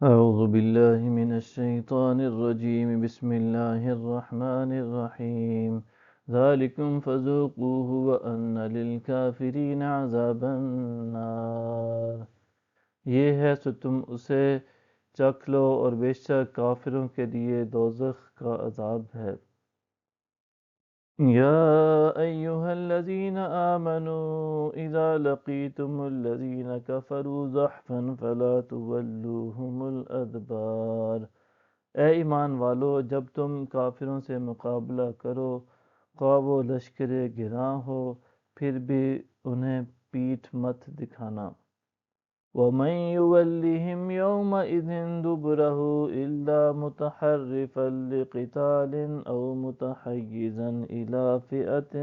أعوذ بالله من الشيطان الرجيم بسم الله الرحمن الرحيم ذلكم فذوقوه وأن للكافرين عذاب النار یہ ہے سو تم اسے چکھ لو اور بے شک کافروں کے لیے دوزخ کا عذاب ہے۔ يا أيها الذين آمنوا إذا لقيتم الذين كفروا زحفا فلا تولوهم الأدبار، اے ایمان والو جب تم کافروں سے مقابلہ کرو خواہ وہ لشکر گراں ہو پھر بھی انہیں پیٹھ مت دکھانا۔ وَمَن يُوَلِّهِمْ يَوْمَئِذٍ دُبُرَهُ إِلَّا مُتَحَرِّفًا لِقِتَالٍ أَوْ مُتَحَيِّزًا إِلَى فِئَةٍ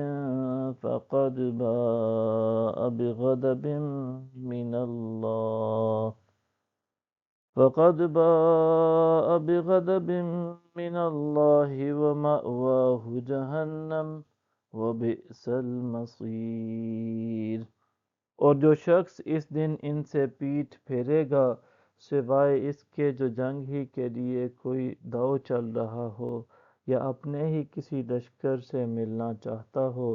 فقد باء بغضب من الله ومأواه جہنم وبئس المصیر۔ اور جو شخص اس دن ان سے پیٹھ پھیرے گا سوائے اس کے جو جنگ ہی کے لیے کوئی داؤ چل رہا ہو یا اپنے ہی کسی لشکر سے ملنا چاہتا ہو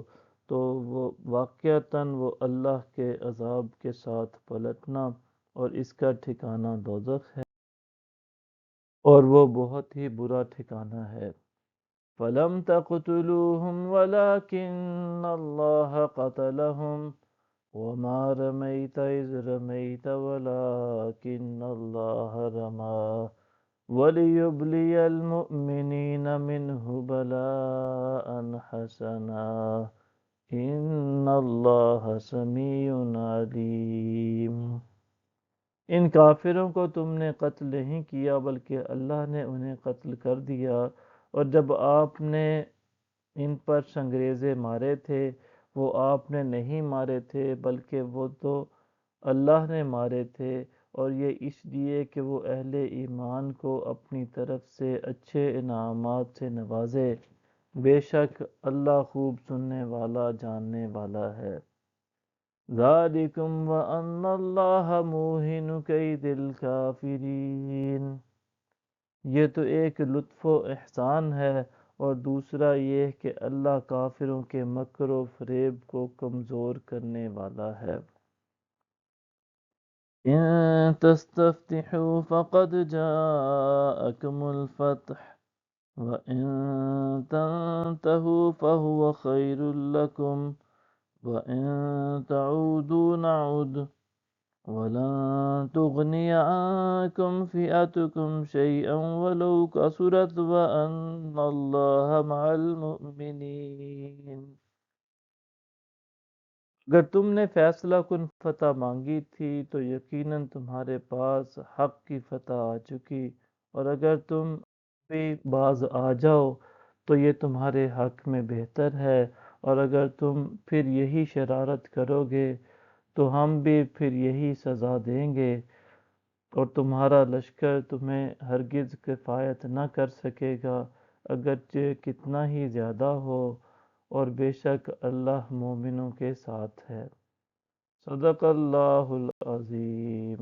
تو وہ واقعتاً وہ اللہ کے عذاب کے ساتھ پلٹنا اور اس کا ٹھکانہ دوزخ ہے اور وہ بہت ہی برا ٹھکانہ ہے۔ فَلَمْ تَقْتُلُوهُمْ وَلَكِنَّ اللَّهَ قَتَلَهُمْ وَمَا رَمَيْتَ إِذْ رَمَيْتَ وَلَكِنَّ اللَّهَ رَمَى وَلِيُبْلِيَ الْمُؤْمِنِينَ مِنْهُ بَلَاءً حَسَنًا إِنَّ اللَّهَ سَمِيعٌ عَلِيمٌ۔ ان کافروں کو تم نے قتل نہیں کیا بلکہ اللہ نے انہیں قتل کر دیا، اور جب آپ نے ان پر سنگریزے مارے تھے وہ آپ نے نہیں مارے تھے بلکہ وہ تو اللہ نے مارے تھے، اور یہ اس لیے کہ وہ اہل ایمان کو اپنی طرف سے اچھے انعامات سے نوازے، بے شک اللہ خوب سننے والا جاننے والا ہے۔ ذَلِكُمْ وَأَنَّ اللَّهَ مُوهِنُ كَيْدِ الْكَافِرِينَ، یہ تو ایک لطف و احسان ہے، اور دوسرا یہ کہ اللہ کافروں کے مکر و فریب کو کمزور کرنے والا ہے۔ إِن تَسْتَفْتِحُوا فَقَدْ جَاءَكُمُ الْفَتْحُ وَإِن تَنْتَهُوا فَهُوَ خَيْرٌ لَكُمْ وَإِن تَعُودُوا نَعُدْ وَلَن تُغْنِيَ عَنكُمْ فِئَتُكُمْ شَيْئًا وَلَوْ كَثُرَتْ وَأَنَّ اللَّهَ مَعَ الْمُؤْمِنِينَ۔ اگر تم نے فیصلہ کن فتح مانگی تھی تو یقیناً تمہارے پاس حق کی فتح آ چکی، اور اگر تم بھی باز آ جاؤ تو یہ تمہارے حق میں بہتر ہے، اور اگر تم پھر یہی شرارت کرو گے تو ہم بھی پھر یہی سزا دیں گے، اور تمہارا لشکر تمہیں ہرگز کفایت نہ کر سکے گا اگرچہ کتنا ہی زیادہ ہو، اور بے شک اللہ مومنوں کے ساتھ ہے۔ صدق اللہ العظیم۔